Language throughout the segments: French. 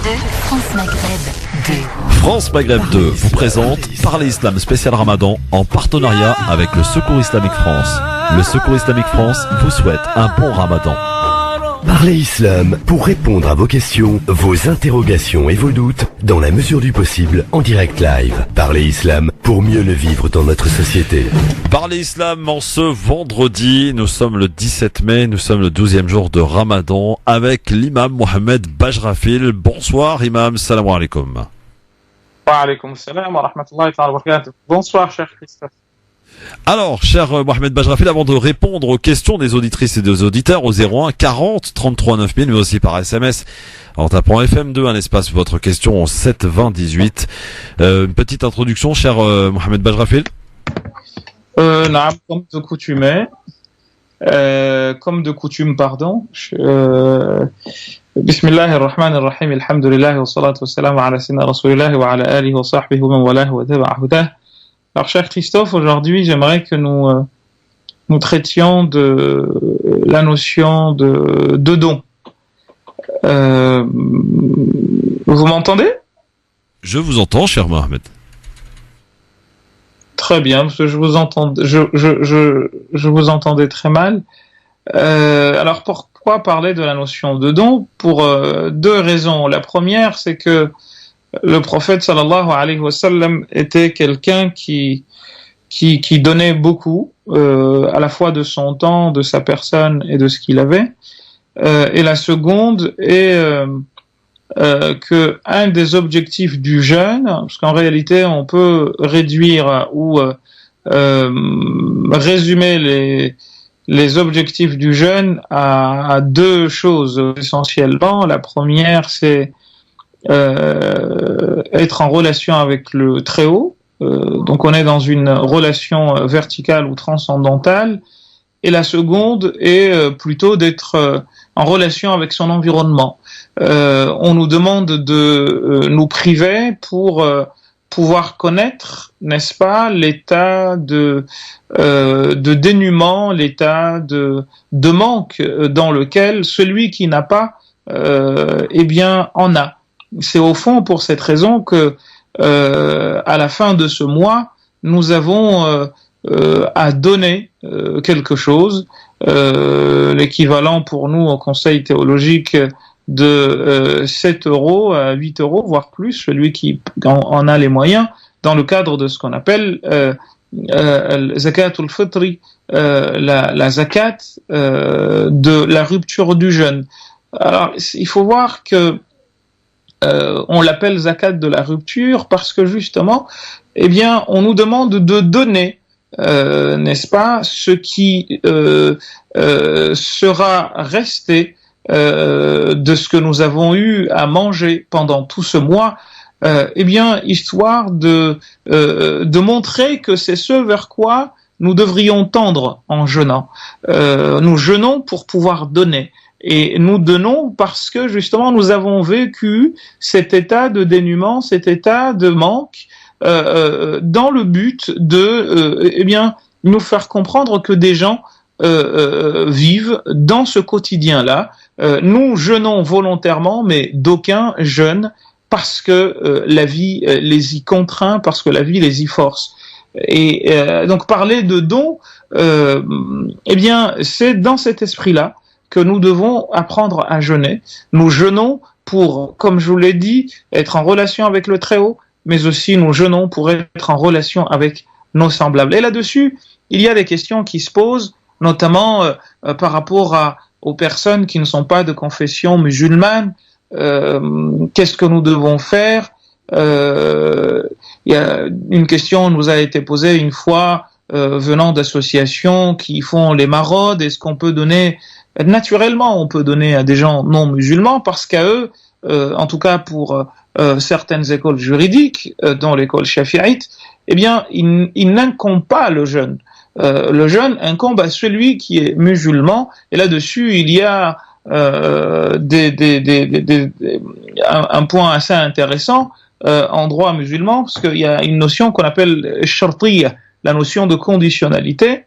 France Maghreb 2. France Maghreb 2 vous présente Parler Islam spécial Ramadan en partenariat avec le Secours Islamique France. Le Secours Islamique France vous souhaite un bon Ramadan. Parlez Islam pour répondre à vos questions, vos interrogations et vos doutes dans la mesure du possible en direct live. Parlez Islam pour mieux le vivre dans notre société. Parlez Islam en ce vendredi, nous sommes le 17 mai, nous sommes le 12e jour de Ramadan avec l'imam Mohamed Bajrafil. Bonsoir imam, salam alaikum. Wa alaikum salam wa rahmatullahi wa barakatuh. Bonsoir cher Christophe. Alors, cher Mohamed Bajrafil, avant de répondre aux questions des auditrices et des auditeurs au 01 40 33 9000, mais aussi par SMS, en tapant FM2, un espace votre question au 7 20 18. Une petite introduction, cher Mohamed Bajrafil. Naam, comme de coutume, pardon. Bismillahirrahmanirrahim, alhamdulillah, wa salatu wa salam ala sayyidina rasulillah wa ala alihi wa sahbihi wa man walah wa tabi'a hudah. Alors, cher Christophe, aujourd'hui, j'aimerais que nous traitions de la notion de don. Vous m'entendez ? Je vous entends, cher Mohamed. Très bien, parce que je vous entendais très mal. Alors, pourquoi parler de la notion de don ? Pour deux raisons. La première, c'est que le prophète sallallahu alayhi wa sallam était quelqu'un qui donnait beaucoup, à la fois de son temps, de sa personne et de ce qu'il avait. Et la seconde est que un des objectifs du jeûne, parce qu'en réalité on peut réduire ou résumer les objectifs du jeûne à deux choses essentiellement. La première, c'est être en relation avec le Très-Haut, donc on est dans une relation verticale ou transcendantale, et la seconde est plutôt d'être en relation avec son environnement. On nous demande de nous priver pour pouvoir connaître, n'est-ce pas, l'état de dénuement, l'état de manque dans lequel celui qui n'a pas, eh bien, en a. C'est au fond pour cette raison que à la fin de ce mois, nous avons à donner quelque chose, l'équivalent pour nous au Conseil théologique de 7 euros à 8 euros, voire plus, celui qui en a les moyens, dans le cadre de ce qu'on appelle zakatul fitri, la zakat de la rupture du jeûne. Alors, il faut voir que on l'appelle zakat de la rupture parce que justement, eh bien, on nous demande de donner, n'est-ce pas, ce qui sera resté de ce que nous avons eu à manger pendant tout ce mois, eh bien, histoire de montrer que c'est ce vers quoi nous devrions tendre en jeûnant. Nous jeûnons pour pouvoir donner. Et nous donnons parce que justement nous avons vécu cet état de dénuement, cet état de manque, dans le but de, eh bien, nous faire comprendre que des gens vivent dans ce quotidien-là. Nous jeûnons volontairement, mais d'aucuns jeûnent parce que la vie les y contraint, parce que la vie les y force. Et donc parler de don, eh bien, c'est dans cet esprit-là que nous devons apprendre à jeûner. Nous jeûnons pour, comme je vous l'ai dit, être en relation avec le Très-Haut, mais aussi nous jeûnons pour être en relation avec nos semblables. Et là-dessus, il y a des questions qui se posent, notamment par rapport aux personnes qui ne sont pas de confession musulmane. Qu'est-ce que nous devons faire ? Il y a une question nous a été posée une fois venant d'associations qui font les maraudes. Est-ce qu'on peut donner... Naturellement, on peut donner à des gens non musulmans parce qu'à eux, en tout cas pour certaines écoles juridiques, dont l'école shafi'ite, eh bien, il n'incombe pas le jeûne. Le jeûne incombe à celui qui est musulman. Et là-dessus, il y a un point assez intéressant en droit musulman, parce qu'il y a une notion qu'on appelle shartiyya, la notion de conditionnalité.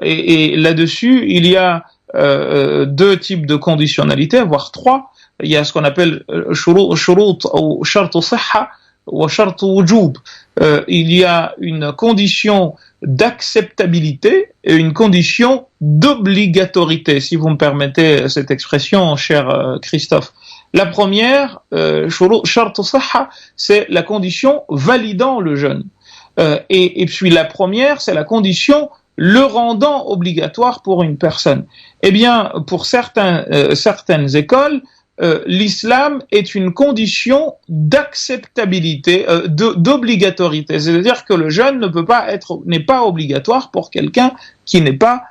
Et là-dessus, il y a deux types de conditionnalité, voire trois. il y a ce qu'on appelle shurut ou shart sihha ou shart wujub. Il y a une condition d'acceptabilité et une condition d'obligatorité, si vous me permettez cette expression, cher Christophe. La première, shart sihha, c'est la condition validant le jeûne. Et puis la première, c'est la condition le rendant obligatoire pour une personne. Eh bien, pour certaines écoles, l'islam est une condition d'acceptabilité, d'obligatorité. C'est-à-dire que le jeûne n'est pas obligatoire pour quelqu'un qui n'est pas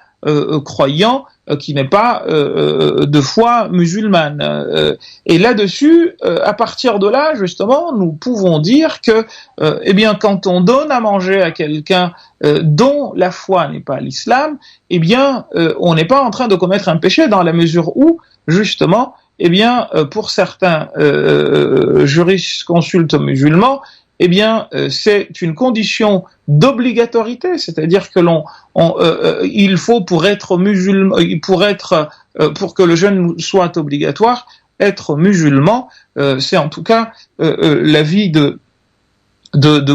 croyant, qui n'est pas de foi musulmane. Et là-dessus, à partir de là, justement, nous pouvons dire que, eh bien, quand on donne à manger à quelqu'un dont la foi n'est pas l'islam, eh bien, on n'est pas en train de commettre un péché dans la mesure où, justement, eh bien, pour certains jurisconsultes musulmans, eh bien, c'est une condition d'obligatorité, c'est-à-dire que il faut pour être musulman, pour que le jeûne soit obligatoire, être musulman. C'est en tout cas l'avis de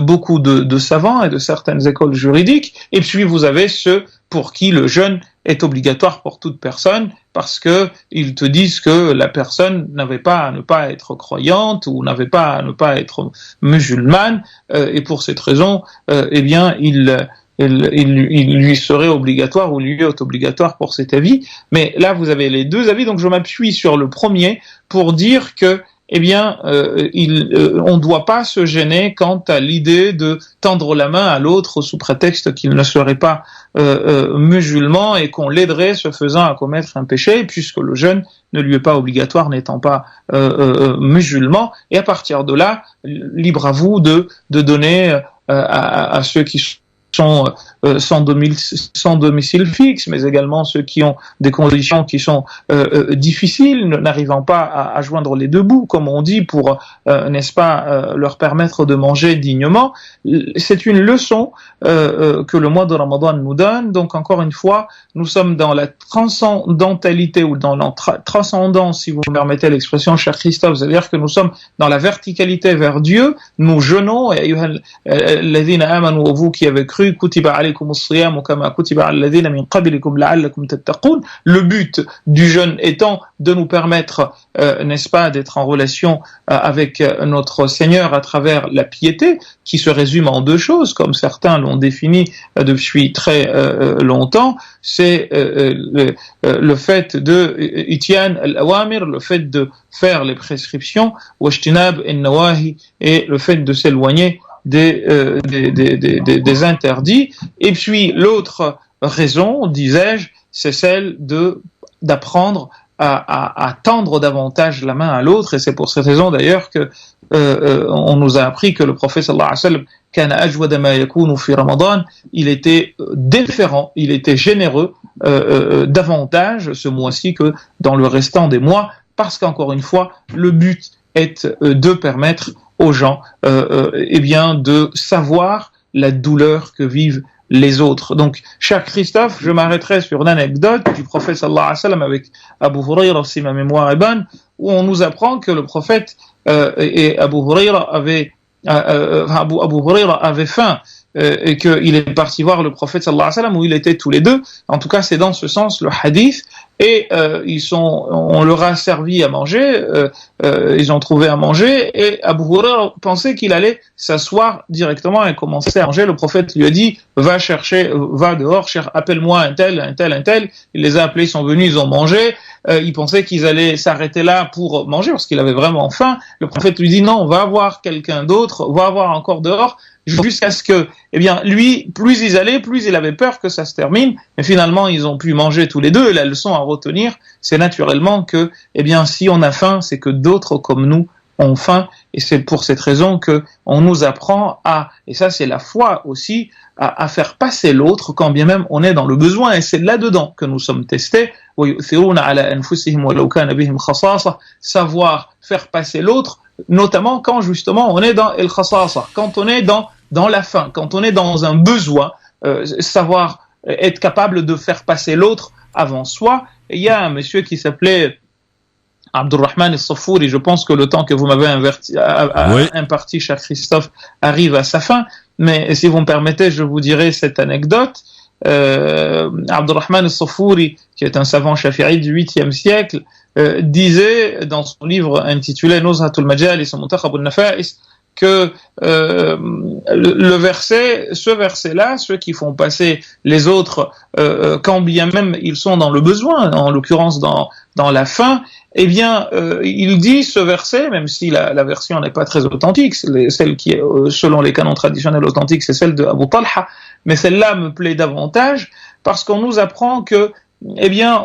beaucoup de savants et de certaines écoles juridiques. Et puis vous avez ceux pour qui le jeûne est obligatoire pour toute personne, parce que ils te disent que la personne n'avait pas à ne pas être croyante ou n'avait pas à ne pas être musulmane, et pour cette raison, eh bien, il lui serait obligatoire ou lui est obligatoire pour cet avis. Mais là, vous avez les deux avis, donc je m'appuie sur le premier pour dire que, eh bien, on ne doit pas se gêner quant à l'idée de tendre la main à l'autre sous prétexte qu'il ne serait pas musulman et qu'on l'aiderait ce faisant à commettre un péché, puisque le jeûne ne lui est pas obligatoire n'étant pas musulman. Et à partir de là, libre à vous de donner à ceux qui sont sans domicile fixe, mais également ceux qui ont des conditions qui sont difficiles, n'arrivant pas à joindre les deux bouts, comme on dit, pour, n'est-ce pas, leur permettre de manger dignement. C'est une leçon que le mois de Ramadan nous donne. Donc, encore une fois, nous sommes dans la transcendantalité ou dans la transcendance, si vous me permettez l'expression, cher Christophe, c'est-à-dire que nous sommes dans la verticalité vers Dieu. Nous jeûnons, et vous qui avez cru, le but du jeûne étant de nous permettre, n'est-ce pas, d'être en relation avec notre Seigneur à travers la piété, qui se résume en deux choses, comme certains l'ont défini depuis très longtemps. C'est le fait de ityan al-awamir, le fait de faire les prescriptions, wajtinab an-nawahi, et le fait de s'éloigner des interdits. Et puis l'autre raison, disais-je, c'est celle d'apprendre à tendre davantage la main à l'autre, et c'est pour cette raison d'ailleurs que on nous a appris que le prophète sallallahu alayhi wa sallam kana ajwada ma yakunu fi Ramadan, il était déférent, il était généreux davantage ce mois-ci que dans le restant des mois, parce qu'encore une fois, le but est de permettre aux gens eh bien, de savoir la douleur que vivent les autres. Donc, cher Christophe, je m'arrêterai sur une anecdote du prophète sallallahu alayhi wa sallam avec Abu Hurayra, si ma mémoire est bonne, où on nous apprend que le prophète et Abu Hurayra avait faim, et qu'il est parti voir le prophète sallallahu alayhi wa sallam où ils étaient tous les deux. En tout cas, c'est dans ce sens le hadith. Et on leur a servi à manger, ils ont trouvé à manger, et Abu Hurayra pensait qu'il allait s'asseoir directement et commencer à manger. Le prophète lui a dit, va dehors, appelle-moi un tel. Il les a appelés, ils sont venus, ils ont mangé. Il pensait qu'ils allaient s'arrêter là pour manger parce qu'il avait vraiment faim. Le prophète lui dit, non, va voir quelqu'un d'autre, va voir encore dehors, jusqu'à ce que, eh bien, lui, plus ils allaient, plus il avait peur que ça se termine. Mais finalement, ils ont pu manger tous les deux. Et la leçon à retenir, c'est naturellement que, eh bien, si on a faim, c'est que d'autres comme nous ont faim. Et c'est pour cette raison que on nous apprend et ça c'est la foi aussi, à faire passer l'autre quand bien même on est dans le besoin. Et c'est là-dedans que nous sommes testés. Savoir faire passer l'autre, notamment quand justement on est dans el khasasa, quand on est dans la faim, quand on est dans un besoin, savoir être capable de faire passer l'autre avant soi. Et il y a un monsieur qui s'appelait Abdurrahman al-Safouri, je pense que le temps que vous m'avez imparti, cher Christophe, arrive à sa fin, mais si vous me permettez, je vous dirai cette anecdote. Abdurrahman al-Safouri, qui est un savant shafi'i du 8e siècle, disait dans son livre intitulé Nuzhatul Majalis wa Muntakhab an-Nafa'is que ce verset-là, ceux qui font passer les autres, quand bien même ils sont dans le besoin, en l'occurrence dans la faim, eh bien, il dit ce verset, même si la version n'est pas très authentique, celle qui est, selon les canons traditionnels authentiques, c'est celle de Abu Talha, mais celle-là me plaît davantage parce qu'on nous apprend que, eh bien,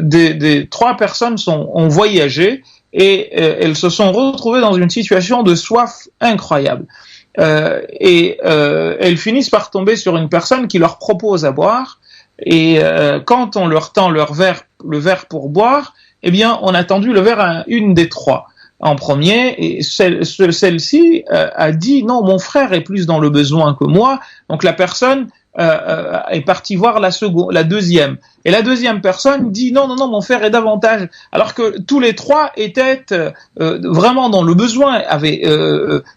des 3 personnes ont voyagé et elles se sont retrouvées dans une situation de soif incroyable. Elles finissent par tomber sur une personne qui leur propose à boire, et quand on leur tend le verre pour boire, eh bien, on a tendu le verre à une des 3 en premier, et celle-ci a dit non, mon frère est plus dans le besoin que moi, donc la personne est partie voir la deuxième. Et la deuxième personne dit non, mon frère est davantage. Alors que tous les 3 étaient vraiment dans le besoin, avaient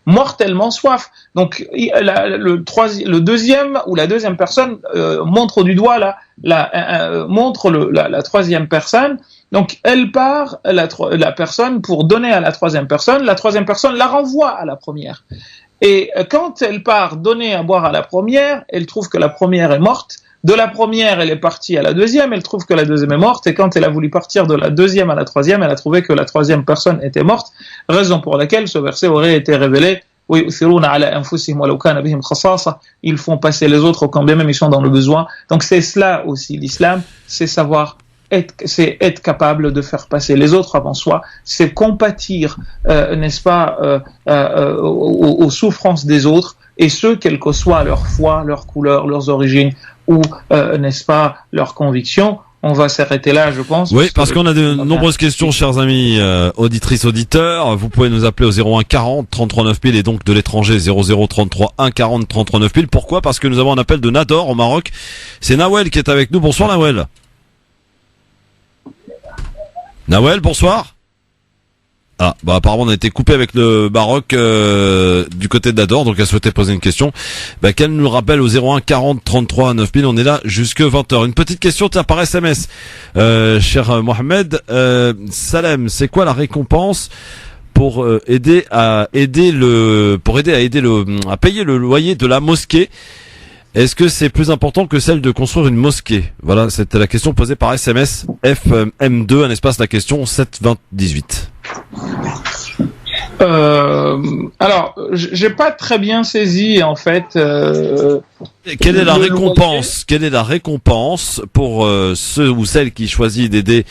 mortellement soif. Donc le deuxième ou la deuxième personne montre du doigt montre la troisième personne. Donc elle part la personne pour donner à la troisième personne la renvoie à la première. Et quand elle part donner à boire à la première, elle trouve que la première est morte. De la première, elle est partie à la deuxième, elle trouve que la deuxième est morte. Et quand elle a voulu partir de la deuxième à la troisième, elle a trouvé que la troisième personne était morte. Raison pour laquelle ce verset aurait été révélé. Ils font passer les autres quand bien même ils sont dans le besoin. Donc c'est cela aussi l'islam, c'est c'est être capable de faire passer les autres avant soi, c'est compatir, n'est-ce pas, aux souffrances des autres, et ce, quelle que soit leur foi, leur couleur, leurs origines, ou, n'est-ce pas, leurs convictions. On va s'arrêter là, je pense. Oui, parce qu'on a de nombreuses questions, chers amis auditrices, auditeurs. Vous pouvez nous appeler au 01 40 33 9000 et donc de l'étranger 00 33 1 40 33 9000. Pourquoi ? Parce que nous avons un appel de Nador au Maroc. C'est Nawel qui est avec nous. Bonsoir Nawel. Nawel, bonsoir. Ah, bah apparemment on a été coupé avec le Maroc du côté de Nador, donc elle souhaitait poser une question. Bah qu'elle nous rappelle au 01 40 33 9000, on est là jusque 20h. Une petite question tiens par SMS. Cher Mohamed, Salem, c'est quoi la récompense pour aider à payer le loyer de la mosquée? Est-ce que c'est plus important que celle de construire une mosquée? Voilà, c'était la question posée par SMS FM2, un espace la question 72018. Alors, j'ai pas très bien saisi en fait. Quelle est la récompense? Quelle est la récompense pour ceux ou celles qui choisissent d'aider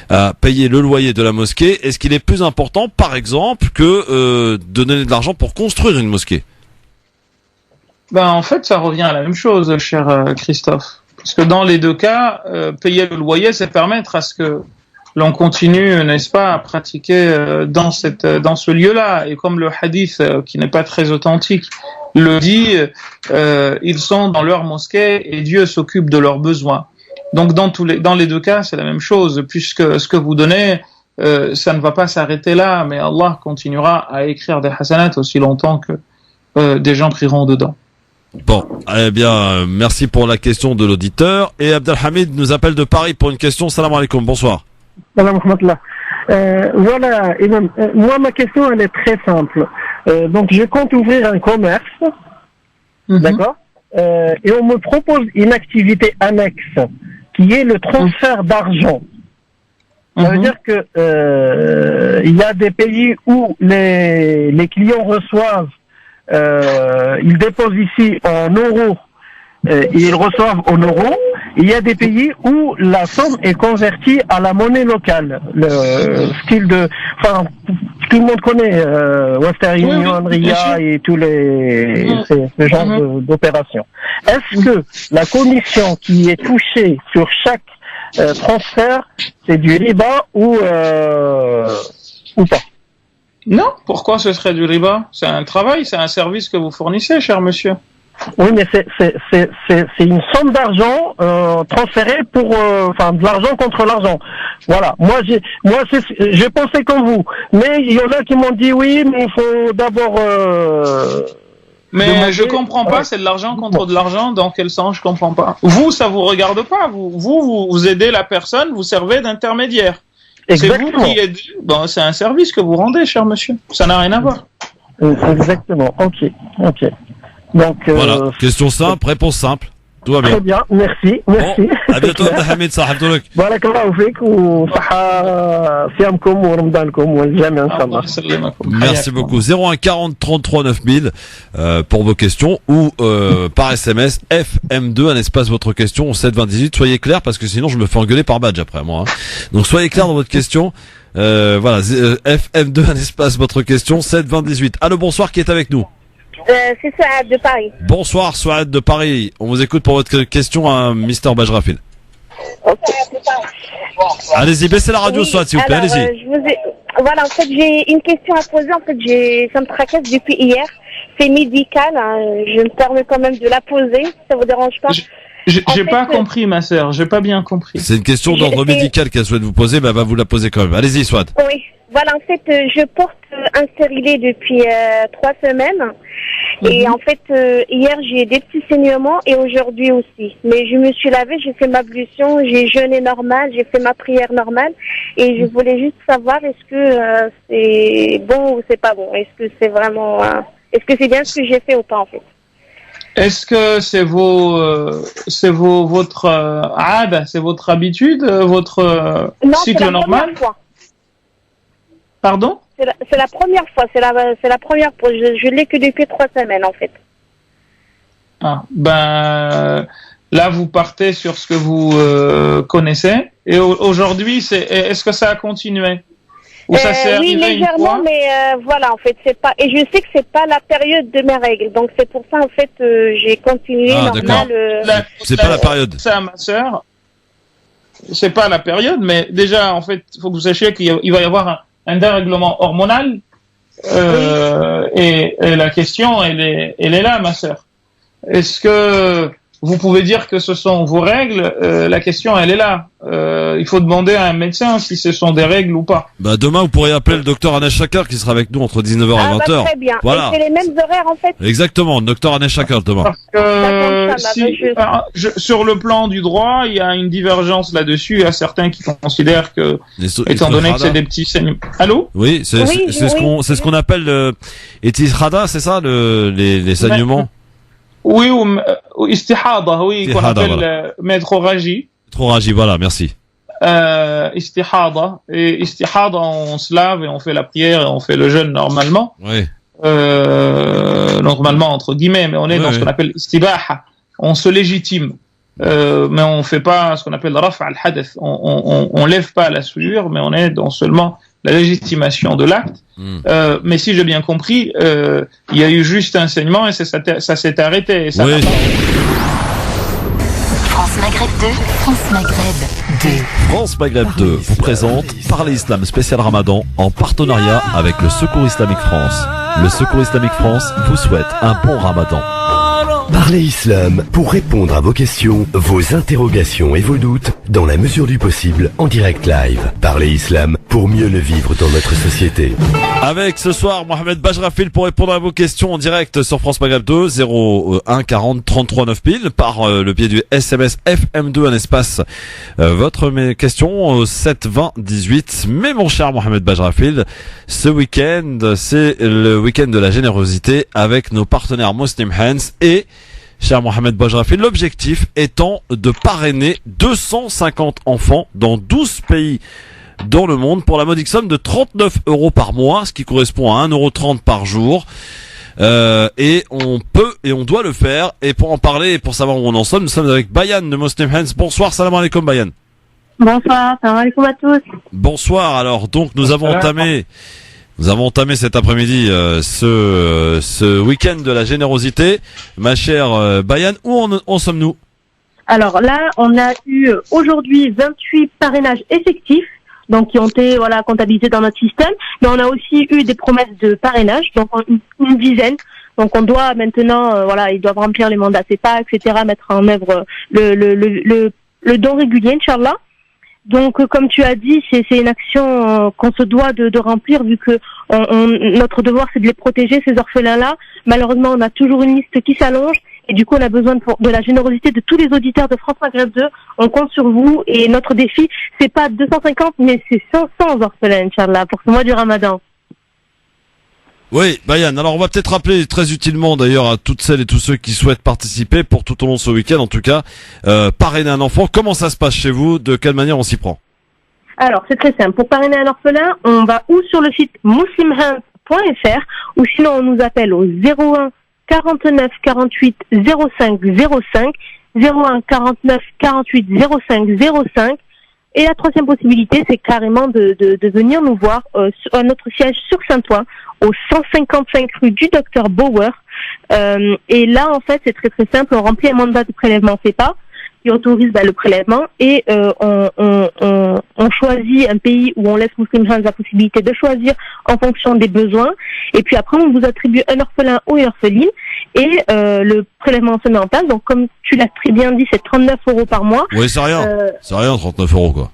à payer le loyer de la mosquée? Est-ce qu'il est plus important, par exemple, que de donner de l'argent pour construire une mosquée? En fait, ça revient à la même chose, cher Christophe. Parce que dans les deux cas, payer le loyer, c'est permettre à ce que l'on continue, n'est-ce pas, à pratiquer dans ce lieu-là. Et comme le hadith, qui n'est pas très authentique, le dit, ils sont dans leur mosquée et Dieu s'occupe de leurs besoins. Donc dans les deux cas, c'est la même chose, puisque ce que vous donnez, ça ne va pas s'arrêter là, mais Allah continuera à écrire des hasanats aussi longtemps que des gens prieront dedans. Bon, eh bien, merci pour la question de l'auditeur. Et Abdelhamid nous appelle de Paris pour une question. Salam alaikum, bonsoir. Salam alaikum. Voilà, moi ma question elle est très simple. Donc je compte ouvrir un commerce, d'accord, et on me propose une activité annexe qui est le transfert d'argent. Ça veut dire que il y a des pays où les clients reçoivent, ils déposent ici en euros et ils reçoivent en euros. Il y a des pays où la somme est convertie à la monnaie locale, le style de, enfin, tout le monde connaît Western Union, RIA et tous ce genre d'opérations. Est-ce que la commission qui est touchée sur chaque transfert, c'est du riba ou pas? Non, pourquoi ce serait du riba? C'est un travail, c'est un service que vous fournissez, cher monsieur. Oui, mais c'est une somme d'argent transférée pour, de l'argent contre l'argent. Voilà. J'ai pensé comme vous, mais il y en a qui m'ont dit oui, mais il faut d'abord. Mais je comprends pas, c'est de l'argent contre de l'argent. Dans quel sens je comprends pas? Vous, ça vous regarde pas. Vous aidez la personne, vous servez d'intermédiaire. C'est vous qui aidez. Bon, c'est un service que vous rendez, cher monsieur. Ça n'a rien à voir. Exactement. Ok. Donc, voilà. Question simple, réponse simple. Tout va bien. Très bien. Merci. Bon, à bientôt, Hamid Sahabdoulek. Barakallahu fik ou saha siyamkum ou ramdankum ou al-jami' inshallah. Merci beaucoup. 01 40 33 9000 pour vos questions ou par SMS FM2 un espace votre question au 7 20 18. Soyez clairs parce que sinon je me fais engueuler par badge après moi. Hein. Donc soyez clairs dans votre question. Voilà, FM2 un espace votre question 7 20 18. Allô, bonsoir, qui est avec nous? C'est Souad de Paris. Bonsoir, Souad de Paris. On vous écoute pour votre question à Mister Bajrafil. Ok. Allez-y, baissez la radio, Souad, s'il vous plaît. Allez-y. Voilà, en fait, j'ai une question à poser. En fait, ça me tracasse depuis hier. C'est médical. Hein. Je me permets quand même de la poser. Ça vous dérange pas? J'ai pas compris, ma sœur. J'ai pas bien compris. C'est une question d'ordre médical qu'elle souhaite vous poser, mais elle va vous la poser quand même. Allez-y, Souad. Oui. Voilà, en fait, je porte un stérilet depuis 3 semaines. Et en fait, hier, j'ai des petits saignements et aujourd'hui aussi. Mais je me suis lavée, j'ai fait ma ablution, j'ai jeûné normal, j'ai fait ma prière normale. Et je voulais juste savoir est-ce que c'est bon ou c'est pas bon. Est-ce que c'est vraiment... est-ce que c'est bien ce que j'ai fait ou pas, en fait? Est-ce que c'est votre aada, c'est votre habitude, votre cycle normal? Pardon? C'est la première fois. C'est la première fois. Je l'ai que depuis 3 semaines, en fait. Ah, ben, là, vous partez sur ce que vous connaissez. Et aujourd'hui, est-ce que ça a continué? Ou ça s'est arrivé oui, légèrement, une fois? mais voilà, en fait, c'est pas. Et je sais que c'est pas la période de mes règles. Donc, c'est pour ça, en fait, j'ai continué normal. C'est pas la période. Ça, ma sœur, c'est pas la période, mais déjà, en fait, il faut que vous sachiez qu'il va y avoir un dérèglement hormonal et la question elle est là, ma sœur. Est-ce que vous pouvez dire que ce sont vos règles? La question elle est là. Il faut demander à un médecin si ce sont des règles ou pas. Bah demain vous pourrez appeler le docteur Anesh Shakar qui sera avec nous entre 19h et 20h. Très bien. Voilà. Et c'est les mêmes horaires en fait. Exactement, docteur Anesh Shakar demain. Parce que sur le plan du droit, il y a une divergence là-dessus. Il y a certains qui considèrent que, étant donné que c'est des petits saignements. Allô? Oui, c'est ce qu'on appelle Etihada, c'est ça, les saignements? Oui, ou istihada, oui, qu'on appelle métroragie. Métroragie, voilà, merci. Istihada. Et istihada, on se lave et on fait la prière et on fait le jeûne normalement. Oui. Normalement, entre guillemets, mais on est dans ce qu'on appelle istibaha. On se légitime. Mais on fait pas ce qu'on appelle raf' al-hadath. On lève pas la souillure, mais on est dans seulement la légitimation de l'acte. Mais si j'ai bien compris, il y a eu juste un saignement et ça s'est arrêté. Et ça oui. France Maghreb 2. France Maghreb 2. France Maghreb 2 vous présente Parler Islam spécial Ramadan en partenariat avec le Secours Islamique France. Le Secours Islamique France vous souhaite un bon Ramadan. Parlez Islam pour répondre à vos questions, vos interrogations et vos doutes dans la mesure du possible en direct live. Parlez Islam pour mieux le vivre dans notre société. Avec ce soir Mohamed Bajrafil pour répondre à vos questions en direct sur France Maghreb 2 01 40 33 9000 par le biais du SMS FM2 un espace votre questions au 7 20 18. Mais mon cher Mohamed Bajrafil, ce week-end c'est le week-end de la générosité avec nos partenaires Muslim Hands et cher Mohamed Bajrafil, l'objectif étant de parrainer 250 enfants dans 12 pays dans le monde pour la modique somme de 39 € par mois, ce qui correspond à 1,30 € par jour. Et on peut et on doit le faire. Et pour en parler et pour savoir où on en sommes, nous sommes avec Bayan de Muslim Hands. Bonsoir, salam alaikum Bayan. Bonsoir, salam alaikum à tous. Bonsoir, alors donc nous avons entamé cet après-midi ce week-end de la générosité. Ma chère Bayan, où en sommes-nous? Alors là, on a eu aujourd'hui 28 parrainages effectifs, donc qui ont été comptabilisés dans notre système. Mais on a aussi eu des promesses de parrainage, donc une dizaine. Donc on doit maintenant, ils doivent remplir les mandats CEPA, etc., mettre en œuvre le don régulier, Inch'Allah. Donc, comme tu as dit, c'est une action qu'on se doit de remplir, vu que notre devoir, c'est de les protéger, ces orphelins-là. Malheureusement, on a toujours une liste qui s'allonge, et du coup, on a besoin de la générosité de tous les auditeurs de France Maghreb 2. On compte sur vous, et notre défi, c'est pas 250, mais c'est 500 orphelins, Inch'Allah, pour ce mois du Ramadan. Oui, Bayan. Alors, on va peut-être rappeler très utilement, d'ailleurs, à toutes celles et tous ceux qui souhaitent participer pour tout au long de ce week-end, en tout cas, parrainer un enfant. Comment ça se passe chez vous? De quelle manière on s'y prend? Alors, c'est très simple. Pour parrainer un orphelin, on va ou sur le site muslimhands.fr, ou sinon on nous appelle au 01 49 48 05 05, 01 49 48 05 05. Et la troisième possibilité, c'est carrément de venir nous voir à notre siège sur Saint-Ouen, au 155 rue du Docteur Bauer. Et là, en fait, c'est très très simple. On remplit un mandat de prélèvement CEPA qui autorise le prélèvement, et on choisit un pays où on laisse Muslim Hands la possibilité de choisir en fonction des besoins. Et puis après, on vous attribue un orphelin ou une orpheline, et le prélèvement se met en place. Donc, comme tu l'as très bien dit, c'est 39 € par mois. Oui, c'est rien. C'est rien, 39 € quoi.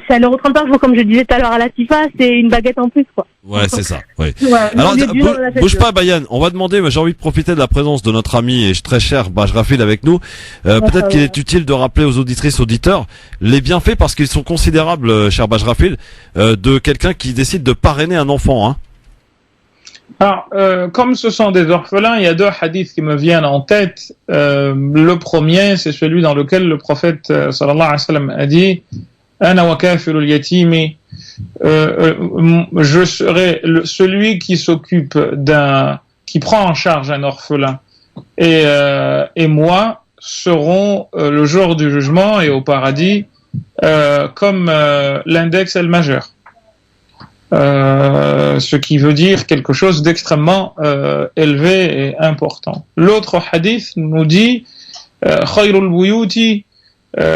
C'est à l'euro 39, comme je disais tout à l'heure à la Tifa, c'est une baguette en plus, quoi. Ouais, c'est ça. Oui. Ouais, alors, bouge pas, Bayan. On va demander, mais j'ai envie de profiter de la présence de notre ami et très cher Bajrafil avec nous. Peut-être qu'il est utile de rappeler aux auditrices, auditeurs, les bienfaits, parce qu'ils sont considérables, cher Bajrafil, de quelqu'un qui décide de parrainer un enfant, hein. Alors, comme ce sont des orphelins, il y a deux hadiths qui me viennent en tête. Le premier, c'est celui dans lequel le prophète sallallahu alayhi wa sallam a dit Ana wa kafirul yatimi, je serai celui qui s'occupe qui prend en charge un orphelin, et moi serons le jour du jugement et au paradis comme l'index et le majeur. Ce qui veut dire quelque chose d'extrêmement élevé et important. L'autre hadith nous dit Khayrul buyuti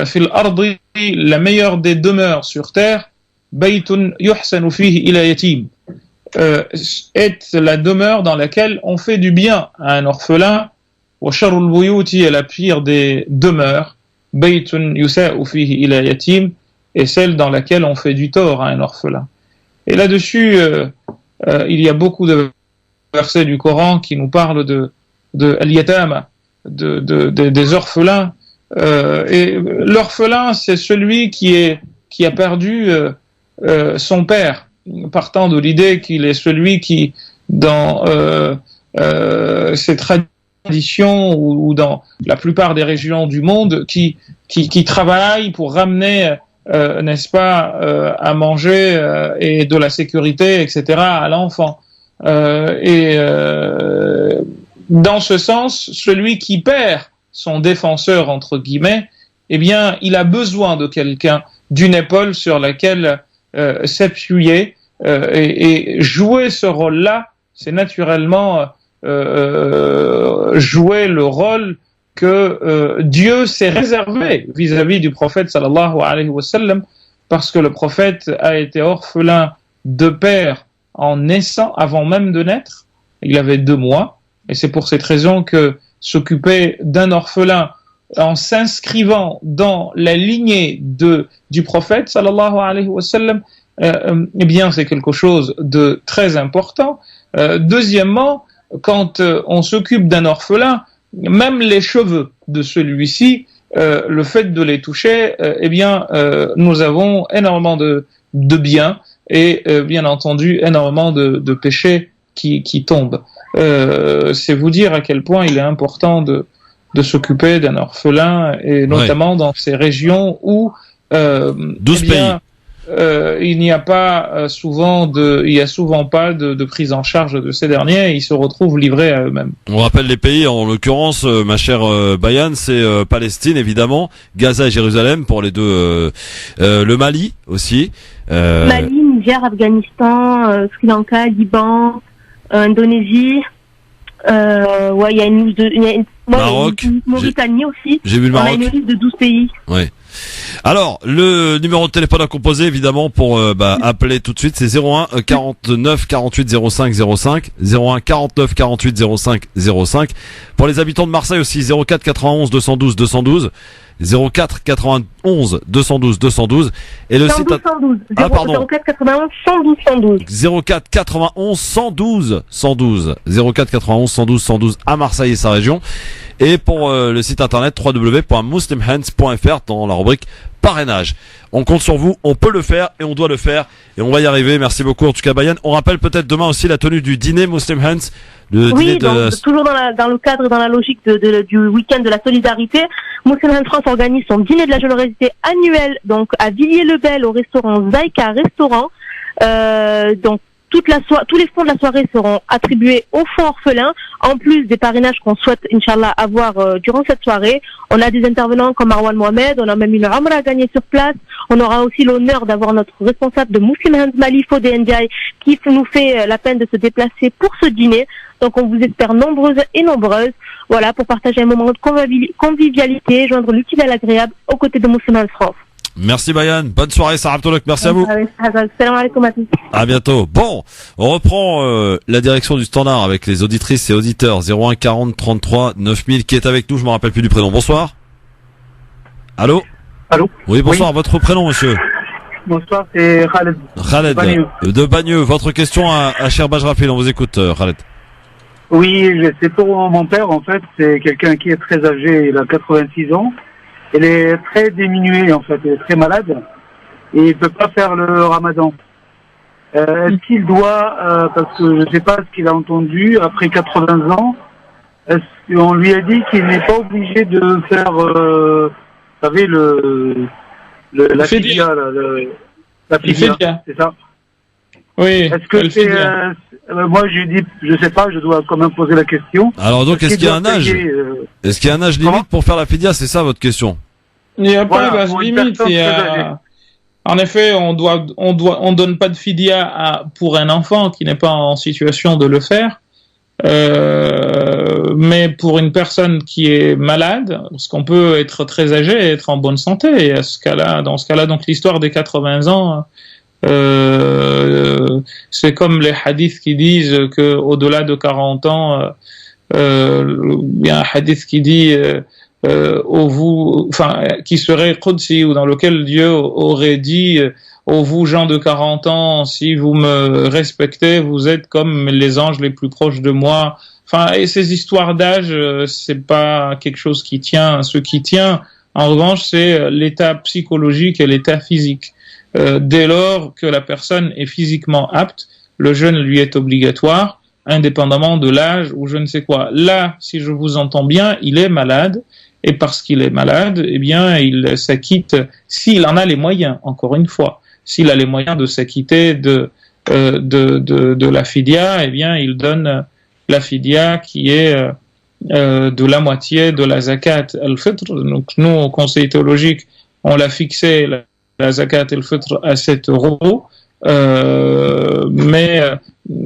fil ardi, la meilleure des demeures sur terre, baytun yuhsanu fihi ila yatim, est la demeure dans laquelle on fait du bien à un orphelin. Wa sharrul buyuti est la pire des demeures, baytun yusa'u fihi ila yatim, est celle dans laquelle on fait du tort à un orphelin. Et là-dessus, il y a beaucoup de versets du Coran qui nous parlent de al-yatama, des orphelins. Et l'orphelin, c'est celui qui a perdu son père, partant de l'idée qu'il est celui qui, dans ses traditions ou dans la plupart des régions du monde, qui travaille pour ramener n'est-ce pas, à manger et de la sécurité, etc., à l'enfant. Dans ce sens, celui qui perd son défenseur, entre guillemets, eh bien, il a besoin de quelqu'un, d'une épaule sur laquelle s'appuyer, et jouer ce rôle-là, c'est naturellement jouer le rôle que Dieu s'est réservé vis-à-vis du prophète sallallahu alayhi wa sallam, parce que le prophète a été orphelin de père en naissant, avant même de naître. Il avait 2 mois, et c'est pour cette raison que s'occuper d'un orphelin en s'inscrivant dans la lignée du prophète sallallahu alayhi wa sallam, eh bien c'est quelque chose de très important. Deuxièmement, quand on s'occupe d'un orphelin, même les cheveux de celui-ci, le fait de les toucher, eh bien, nous avons énormément de biens et bien entendu énormément de péchés qui tombent. C'est vous dire à quel point il est important de s'occuper d'un orphelin, et notamment dans ces régions où 12 pays. Il n'y a pas il y a souvent pas de prise en charge de ces derniers, et ils se retrouvent livrés à eux-mêmes. On rappelle les pays, en l'occurrence, ma chère Bayan, c'est Palestine évidemment, Gaza et Jérusalem pour les deux, le Mali aussi. Mali, Niger, Afghanistan, Sri Lanka, Liban, Indonésie. Il y a une liste de Maroc, Mauritanie aussi. J'ai vu le Maroc. On a une liste de 12 pays. Ouais. Alors, le numéro de téléphone à composer, évidemment, pour appeler tout de suite, c'est 01 49 48 05 05, 01 49 48 05 05. Pour les habitants de Marseille aussi, 04 91 212 212, 04 91 212 212, et le 112, site... 112. Ah, pardon. 04 91 112 112. 04 91 112 112, 04 91 112 112 à Marseille et sa région. Et pour le site internet www.muslimhands.fr dans la rubrique parrainage. On compte sur vous, on peut le faire et on doit le faire et on va y arriver. Merci beaucoup en tout cas Bayan. On rappelle peut-être demain aussi la tenue du dîner Muslim Hands. Oui, donc, toujours dans le cadre et dans la logique du week-end de la solidarité. Muslim Hands France organise son dîner de la générosité annuel donc à Villiers-le-Bel au restaurant Zaïka Restaurant. Donc tous les fonds de la soirée seront attribués aux fonds orphelins, en plus des parrainages qu'on souhaite, Inch'Allah, avoir durant cette soirée. On a des intervenants comme Marwan Mohamed, on a même une Umrah à gagner sur place. On aura aussi l'honneur d'avoir notre responsable de Muslim Hands Mali, Fodé Ndiaye, qui nous fait la peine de se déplacer pour ce dîner. Donc on vous espère nombreuses et nombreuses, voilà, pour partager un moment de convivialité, joindre l'utile à l'agréable aux côtés de Muslim Hands France. Merci Bayan, bonne soirée Sarah Abdolak, merci à vous. Salam alaikum à tous. À bientôt. Bon, on reprend la direction du standard avec les auditrices et auditeurs 01 40 33 9000 qui est avec nous, je me rappelle plus du prénom. Bonsoir. Allô. Allô. Oui, bonsoir, votre prénom monsieur. Bonsoir, c'est Khaled. Khaled de Bagneux. Votre question à Cher Bajrafil, on vous écoute Khaled. Oui, c'est pour mon père en fait, c'est quelqu'un qui est très âgé, il a 86 ans. Il est très diminué en fait, il est très malade et il peut pas faire le ramadan. Est-ce qu'il doit, parce que je sais pas ce qu'il a entendu, après 80 ans, est-ce qu'on lui a dit qu'il n'est pas obligé de faire, vous savez, la fidia, la fidia, c'est ça? Oui. Est-ce que c'est, moi je dis, je sais pas, je dois quand même poser la question. Alors donc est-ce qu'il y a un âge Est-ce qu'il y a un âge limite pour faire la fidia? C'est ça votre question? Il n'y a pas d'âge limite. En effet, on donne pas de fidia pour un enfant qui n'est pas en situation de le faire. Mais pour une personne qui est malade, parce qu'on peut être très âgé et être en bonne santé, et dans ce cas-là, donc l'histoire des 80 ans, c'est comme les hadiths qui disent que au-delà de 40 ans, il y a un hadith qui dit qui serait Qudsi, ou dans lequel Dieu aurait dit ô vous gens de 40 ans, si vous me respectez, vous êtes comme les anges les plus proches de moi. Enfin, et ces histoires d'âge, c'est pas quelque chose qui tient. Ce qui tient, en revanche, c'est l'état psychologique et l'état physique. Dès lors que la personne est physiquement apte, le jeûne lui est obligatoire, indépendamment de l'âge ou je ne sais quoi. Là, si je vous entends bien, il est malade, et parce qu'il est malade, eh bien, il s'acquitte, s'il en a les moyens, encore une fois, s'il a les moyens de s'acquitter de la fidia, eh bien, il donne la fidia qui est de la moitié de la zakat al-fitr. Donc, nous, au Conseil théologique, on l'a fixé, la zakat al-fitr, à 7 €, mais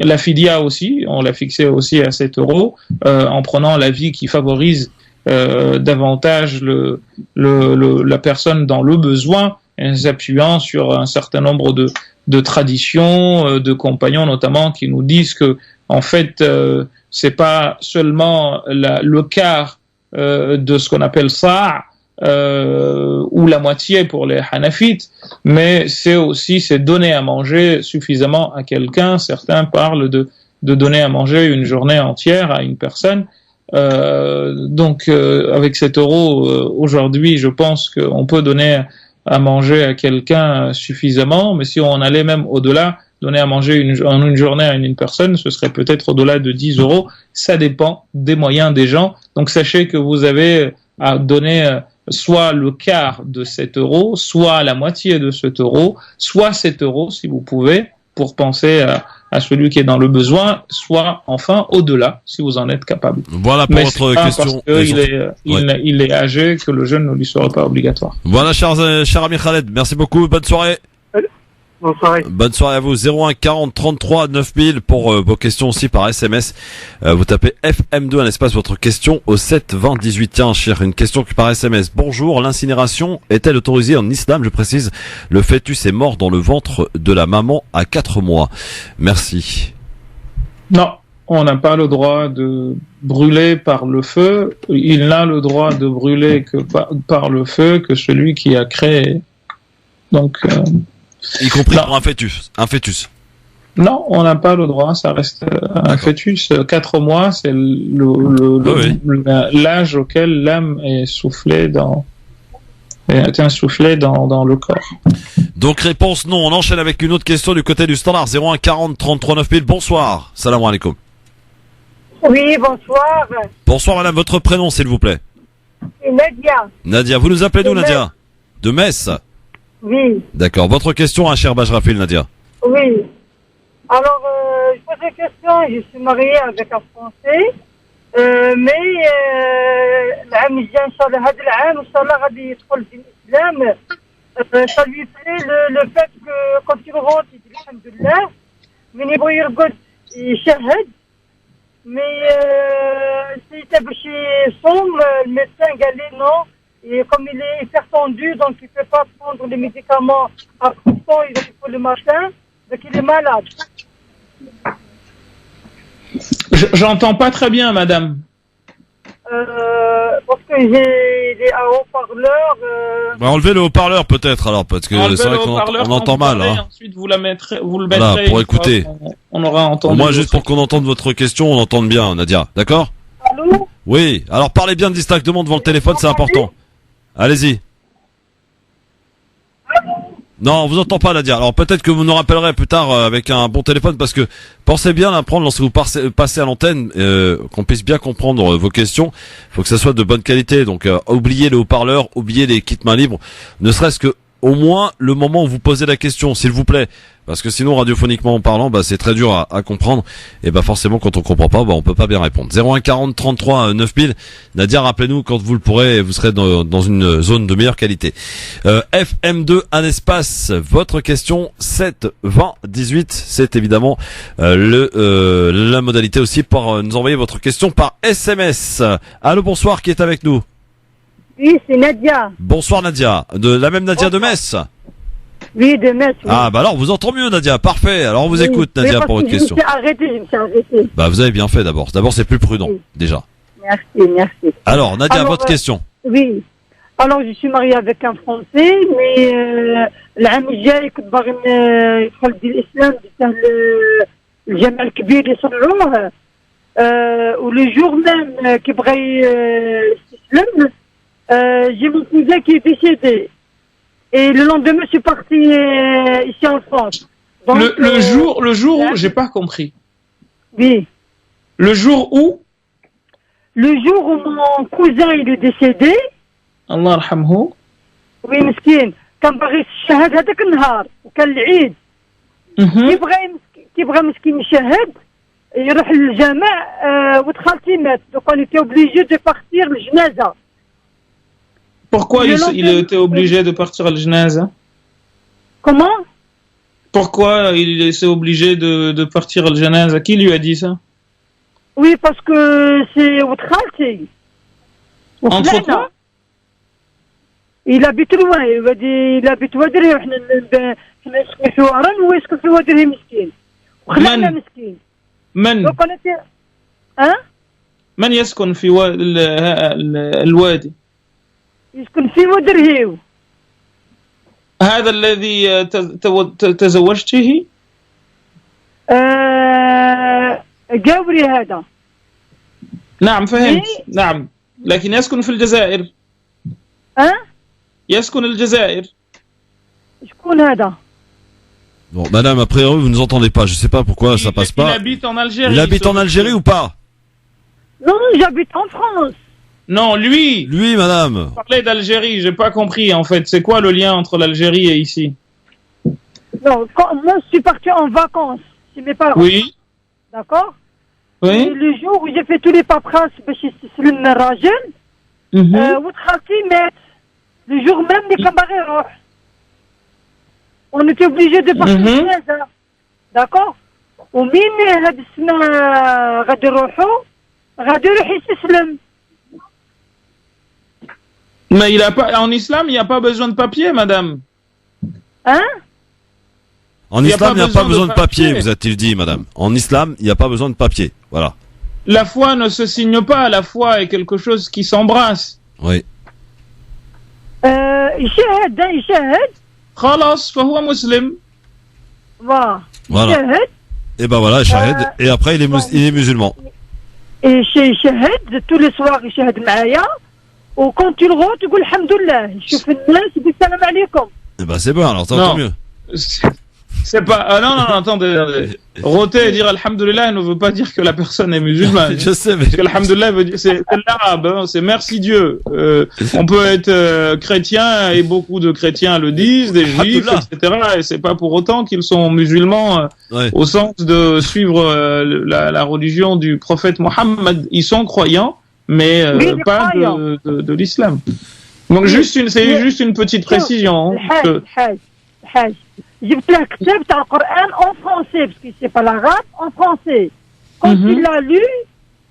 la fidia aussi, on l'a fixé aussi à 7 €, en prenant l'avis qui favorise davantage la personne dans le besoin, en s'appuyant sur un certain nombre de traditions, de compagnons notamment, qui nous disent que en fait c'est pas seulement le quart de ce qu'on appelle sa' ou la moitié pour les Hanafites, mais c'est donner à manger suffisamment à quelqu'un. Certains parlent de donner à manger une journée entière à une personne. Donc avec 7 € aujourd'hui, je pense qu'on peut donner à manger à quelqu'un suffisamment, mais si on allait même au-delà, donner à manger en une journée à une personne, ce serait peut-être au-delà de 10 €. Ça dépend des moyens des gens. Donc sachez que vous avez à donner soit le quart de 7 €, soit la moitié de 7 €, soit 7 € si vous pouvez, pour penser à celui qui est dans le besoin, soit enfin au-delà, si vous en êtes capable. Voilà pour votre question. Parce il est âgé, que le jeûne ne lui sera pas obligatoire. Voilà, cher ami Khaled, merci beaucoup, bonne soirée. Bonne soirée. Bonne soirée à vous. 01 40 33 9000 pour vos questions aussi par SMS. Vous tapez FM2 un espace votre question au 7 20 18. Tiens, cher, une question qui par SMS. Bonjour, l'incinération est-elle autorisée en islam? Je précise, le fœtus est mort dans le ventre de la maman à 4 mois. Merci. Non, on n'a pas le droit de brûler par le feu. Il n'a le droit de brûler que par le feu que celui qui a créé. Donc, Y compris non. pour un fœtus. Un fœtus. Non, on n'a pas le droit, ça reste un fœtus. 4 mois, c'est l'âge auquel l'âme est soufflée dans le corps. Donc réponse non. On enchaîne avec une autre question du côté du standard. 01 40 33 9000. Bonsoir. Salam alaikum. Oui, bonsoir. Bonsoir madame, votre prénom s'il vous plaît. C'est Nadia. Nadia, vous nous appelez d'où De Nadia? De Metz. Oui, D'accord. Votre question à cher Bajrafil, Nadia. oui. Alors, je pose une question. Je suis mariée avec un Français. Mais العام الجاي إن شاء الله هذا العام إن شاء الله غادي يدخل في الإسلام. Ça lui plaît le fait que quand il rentre, il dit alhamdoulilah. من يبغي يرقد يشهد. Mais s'il était باش يصوم, le médecin قال لي non. Et comme il est hyper tendu, donc il ne peut pas prendre les médicaments à temps, il faut le matin, donc il est malade. J'entends pas très bien, madame. Parce que j'ai un haut-parleur. Bah, enlevez le haut-parleur peut-être alors, parce que Enlevez c'est vrai le qu'on haut-parleur on quand entend vous mal. parlez, Hein. Ensuite, vous le mettrez Voilà, pour une fois écouter. qu'on aura entendu. Moi, juste pour qu'on entende votre question, on entende bien, Nadia. D'accord? Allô? Oui. Alors parlez bien distinctement devant le téléphone, c'est important. Allez-y. Non, on vous entend pas, Nadia. Alors peut-être que vous nous rappellerez plus tard avec un bon téléphone, parce que pensez bien à prendre lorsque vous passez à l'antenne, qu'on puisse bien comprendre vos questions. Il faut que ça soit de bonne qualité. Donc oubliez le haut-parleur, oubliez les kits mains libres, ne serait-ce que au moins le moment où vous posez la question, s'il vous plaît. Parce que sinon, radiophoniquement en parlant, bah, c'est très dur à comprendre. Et bah, forcément, quand on comprend pas, bah, on peut pas bien répondre. 01 40 33 9000. Nadia, rappelez-nous quand vous le pourrez, vous serez dans une zone de meilleure qualité. FM2, un espace, votre question, 7 20 18. C'est évidemment, la modalité aussi pour nous envoyer votre question par SMS. Allô, bonsoir, qui est avec nous? Oui, c'est Nadia. Bonsoir, Nadia. De la même Nadia de Metz? Oui, de Metz. Oui. Ah, bah alors, vous entend mieux, Nadia. Parfait. Alors, on vous écoute, Nadia, pour votre question. Je me suis arrêtée. Bah, vous avez bien fait d'abord. D'abord, c'est plus prudent, Oui. déjà. Merci. Alors, Nadia, Alors, votre question. Oui. Alors, je suis mariée avec un Français, mais العام الجاي كنت باغي يدخل في الإسلام بسهل الجمع الكبير يصنعوه. ولو جور ميم كيبغى يستسلم, j'ai mon cousin qui est décédé. Et le lendemain, je suis parti ici en France. Donc, le jour où, j'ai pas compris. Oui. Le jour où? Le jour où mon cousin il est décédé. Allah yarhamhu. Oui, مسكين. كان باغي يشهد هذاك النهار وكان العيد. كيبغى مسكين يشهد يروح للجامع وتخالتي مات. Donc on était obligé de partir الجنازة. Pourquoi il était obligé de partir à l'Jnaza? Comment? Pourquoi il était obligé de partir à l'Jnaza? Qui lui a dit ça? Oui, parce que c'est وتخالتي. Entre toi? Il habite loin, il habite Wadri, وحنا نسكن في وهران وهو يسكن في ودري مسكين. وخلعنا مسكين. من؟ Donc on était. Hein? من يسكن في الوادي؟ يسكن في ودرهيو. هذا الذي تزوجته؟ جاوري هذا. نعم فهمت. نعم لكن يسكن في الجزائر. يسكن الجزائر. شكون هذا؟ Bon, madame, a priori, vous nous entendez pas. Je sais pas pourquoi ça passe pas. Il habite en Algérie. Il habite en Algérie ou pas? Non, j'habite en France. Non, lui. Lui, madame. Vous parlez d'Algérie, j'ai pas compris en fait. C'est quoi le lien entre l'Algérie et ici? Non, moi je suis parti en vacances chez mes parents. Oui. D'accord? Oui. Et le jour où j'ai fait tous les paperasses باش يستسلم الراجل, وتخالتي مات. Le jour même اللي كان باغي يروح. on était obligé de partir de Gaza. D'accord. ومين هاد السنة غادي يروح يستسلم. Mais il a pas, en islam, il n'y a pas besoin de papier, madame. Hein? En islam, il n'y a pas besoin de papier, vous a-t-il dit, madame. En islam, il n'y a pas besoin de papier. Voilà. La foi ne se signe pas, la foi est quelque chose qui s'embrasse. Oui. يشهد. خلاص فهو مسلم. Voilà. يشهد. Et ben voilà, shahid. Et après, il est musulman. يشهد tous les soirs يشهد معايا. وكون تلغو تقول الحمد لله. شوف الناس يقول السلام عليكم. Eh ben c'est bon, alors tant mieux. C'est pas, non, attendez. Roter et dire Alhamdulillah ne veut pas dire que la personne est musulmane. Je sais, mais. Parce que Alhamdulillah veut dire, c'est l'arabe, hein, c'est merci Dieu. On peut être chrétien et beaucoup de chrétiens le disent, des juifs, etc. Et c'est pas pour autant qu'ils sont musulmans au sens de suivre la religion du prophète Mohammed. Ils sont croyants, mais pas de l'islam. Donc c'est juste une petite précision. جبت له كتاب تاع القرآن en français parce qu'il sait pas l'arabe en français. Quand il l'a lu,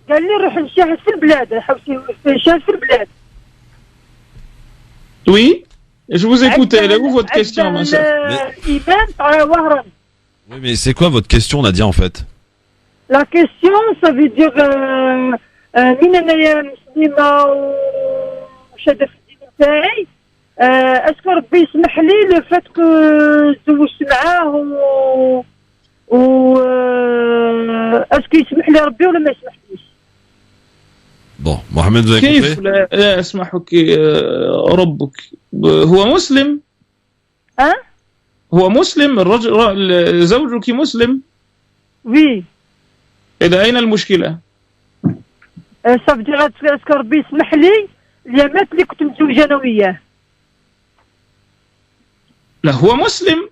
قال لي روح نشاهد في البلاد، نشاهد في البلاد. Oui, je vous écoute. Elle est où votre question, ma sœur? الإيمان تاع وهران. Oui, mais c'est quoi votre question, Nadia, en fait? La question, ça veut dire مين أنا مسلمة وشادة في الدين تاعي. اسكو ربي يسمح لي لو فات كو تزوجت معاه و اسكو يسمح لي ربي ولا ما يسمحليش. Bon, Mohamed, vous avez compris? كيف لا يسمحك ربك؟ هو مسلم. هو مسلم الرجل زوجك مسلم. وي. إذا أين المشكلة؟ صافي دير اسكو ربي يسمح لي اليامات اللي كنت متزوجة أنا وياه. لا هو مسلم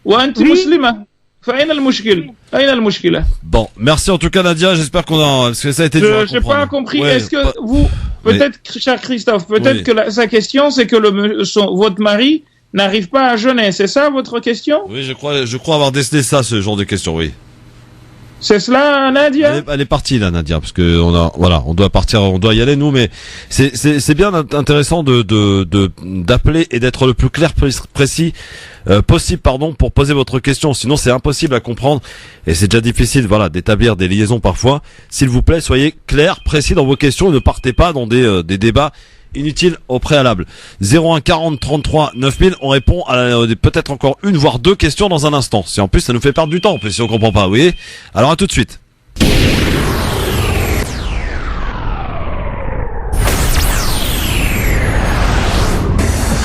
وأنت مسلمة فأين المشكلة؟ أين المشكلة؟ Bon, merci en tout cas Nadia, j'espère qu'on a... Parce que ça a été dur à comprendre. Je n'ai pas compris, est-ce que vous... Peut-être, cher Christophe, peut-être que sa question c'est que votre mari n'arrive pas à jeûner, c'est ça votre question? Oui, je crois avoir décelé ça, ce genre de question, oui. C'est cela, Nadia? Elle est partie là, Nadia, parce que on doit partir, on doit y aller nous, mais c'est bien intéressant d'appeler et d'être le plus clair précis possible, pour poser votre question. Sinon, c'est impossible à comprendre et c'est déjà difficile, d'établir des liaisons parfois. S'il vous plaît, soyez clair, précis dans vos questions et ne partez pas dans des débats inutile au préalable. 01 40 33 9000, on répond à peut-être encore une voire deux questions dans un instant. Si en plus ça nous fait perdre du temps, si on comprend pas, oui. Alors à tout de suite.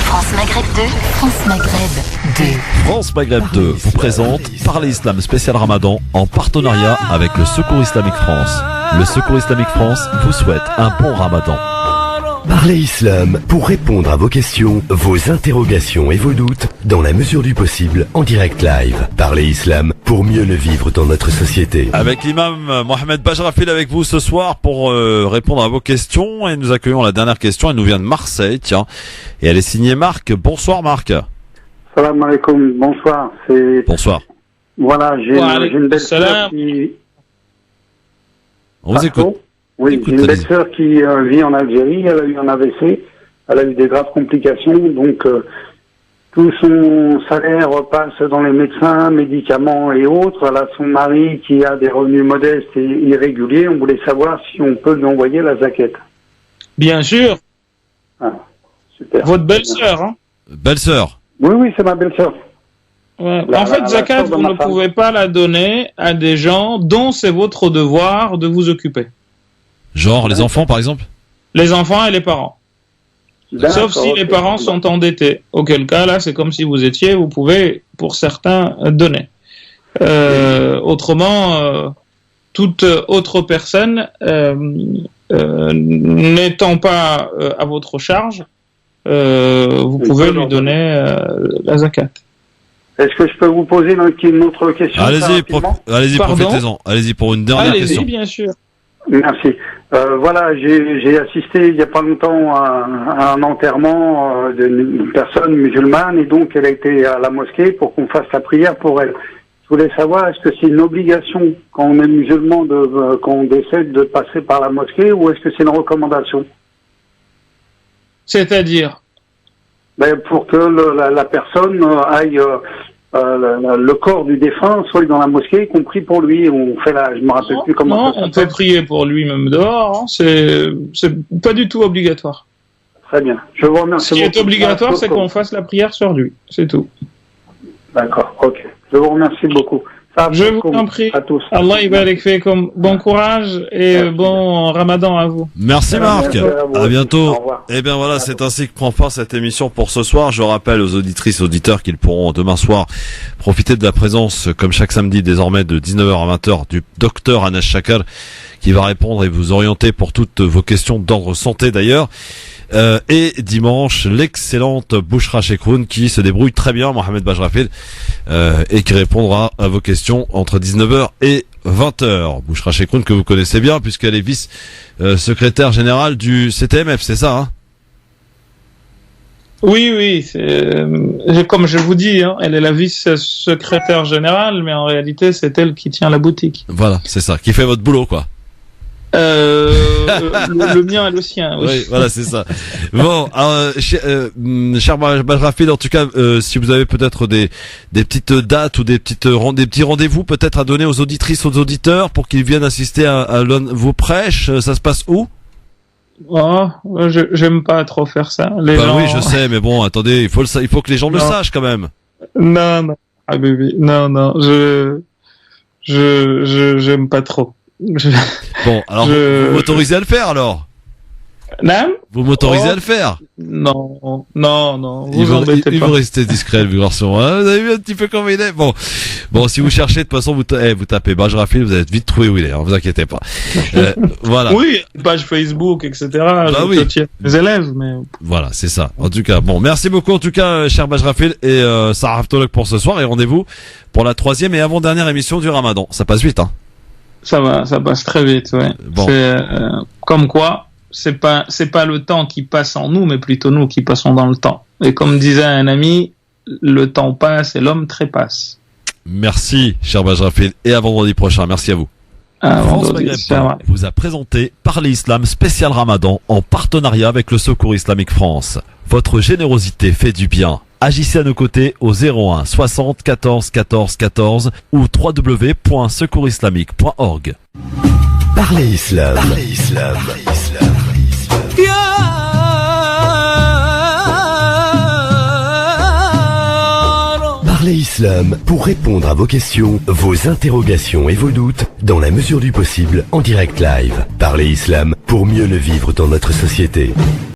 France Maghreb 2, France Maghreb 2. France Maghreb 2 vous présente Parler Islam spécial Ramadan en partenariat avec le Secours Islamique France. Le Secours Islamique France vous souhaite un bon Ramadan. Parlez Islam pour répondre à vos questions, vos interrogations et vos doutes dans la mesure du possible en direct live. Parlez Islam pour mieux le vivre dans notre société. Avec l'imam Mohamed Bajrafil avec vous ce soir pour répondre à vos questions et nous accueillons la dernière question. Elle nous vient de Marseille, tiens, et elle est signée Marc. Bonsoir Marc. Salam alaikum, bonsoir. Bonsoir. Voilà, j'ai une belle sœur qui... On vous écoute. Oui, j'ai une belle-sœur qui vit en Algérie, elle a eu un AVC, elle a eu des graves complications, donc tout son salaire passe dans les médecins, médicaments et autres. Elle a son mari qui a des revenus modestes et irréguliers, on voulait savoir si on peut lui envoyer la zaquette. Bien sûr. Ah, super. Votre belle-sœur, hein? Belle-sœur. Oui, c'est ma belle-sœur. Ouais. En fait, zakat, vous ne pouvez pas la donner à des gens dont c'est votre devoir de vous occuper. Genre les enfants par exemple? Les enfants et les parents. Sauf si les parents sont endettés. Auquel cas, là, c'est comme si vous pouvez, pour certains, donner. Autrement, toute autre personne n'étant pas à votre charge, vous pouvez lui donner la zakat. Est-ce que je peux vous poser une autre question? Allez-y, profitez-en. Allez-y pour une dernière question. Allez-y, bien sûr. Merci. Voilà, j'ai assisté il y a pas longtemps à un enterrement d'une personne musulmane et donc elle a été à la mosquée pour qu'on fasse la prière pour elle. Je voulais savoir, est-ce que c'est une obligation quand on est musulman quand on décède de passer par la mosquée ou est-ce que c'est une recommandation? C'est-à-dire? Pour que la personne aille le corps du défunt soit dans la mosquée, y compris pour lui. On fait je me rappelle plus comment. Non, on peut prier pour lui même dehors. Hein. C'est pas du tout obligatoire. Très bien. Je vous remercie. Ce qui est obligatoire, c'est qu'on fasse la prière sur lui. C'est tout. D'accord. Ok. Je vous remercie beaucoup. Je vous en prie. À tous. Allah barik fikum. Bon courage et bon Ramadan à vous. Merci Marc. À bientôt. Au revoir. Eh bien voilà, c'est ainsi que prend fin cette émission pour ce soir. Je rappelle aux auditrices et auditeurs qu'ils pourront demain soir profiter de la présence, comme chaque samedi désormais, de 19h à 20h du docteur Anas Shakar qui va répondre et vous orienter pour toutes vos questions d'ordre santé d'ailleurs. Et dimanche, l'excellente Bouchra Chekroun qui se débrouille très bien, Mohamed Bajrafil, et qui répondra à vos questions entre 19h et 20h. Bouchra Chekroun que vous connaissez bien puisqu'elle est vice-secrétaire générale du CTMF, c'est ça, hein? Oui, comme je vous dis, hein, elle est la vice-secrétaire générale, mais en réalité, c'est elle qui tient la boutique. Voilà, c'est ça, qui fait votre boulot, quoi. Le mien et le sien. Oui, oui voilà, c'est ça. Bon, cher Bajrafil, en tout cas, si vous avez peut-être des petites dates ou des petits rendez-vous peut-être à donner aux auditrices, aux auditeurs pour qu'ils viennent assister à vos prêches, ça se passe où? Oh, j'aime pas trop faire ça. Les gens... Oui, je sais, mais bon, attendez, il faut que les gens le sachent quand même. Non, ah bébé, non, j'aime pas trop. Bon, alors vous m'autorisez à le faire alors? Non? Vous m'autorisez à le faire? Non, vous embêtez pas. Il veut rester discret, le garçon. Hein, vous avez vu un petit peu comment il est? Bon, si vous cherchez, de toute façon, vous tapez Bajrafil, vous allez vite trouver où il est, hein, vous inquiétez pas. Voilà. Oui, page Facebook, etc. Oui. Les élèves, mais... Voilà, c'est ça. En tout cas, bon, merci beaucoup, en tout cas, cher Bajrafil, et Sarah Haftolog pour ce soir, et rendez-vous pour la 3e et avant-dernière émission du Ramadan. Ça passe vite, hein? Ça passe très vite, ouais. Bon. C'est, comme quoi, c'est pas le temps qui passe en nous, mais plutôt nous qui passons dans le temps. Et comme disait un ami, le temps passe et l'homme trépasse. Merci, cher Bajrafil, et à vendredi prochain. Merci à vous. France Maghreb vous a présenté Parler Islam spécial Ramadan en partenariat avec le Secours Islamique France. Votre générosité fait du bien. Agissez à nos côtés au 01 60 14 14 14 ou www.secoursislamique.org. Parlez Islam. Parlez Islam pour répondre à vos questions, vos interrogations et vos doutes dans la mesure du possible en direct live. Parlez Islam pour mieux le vivre dans notre société.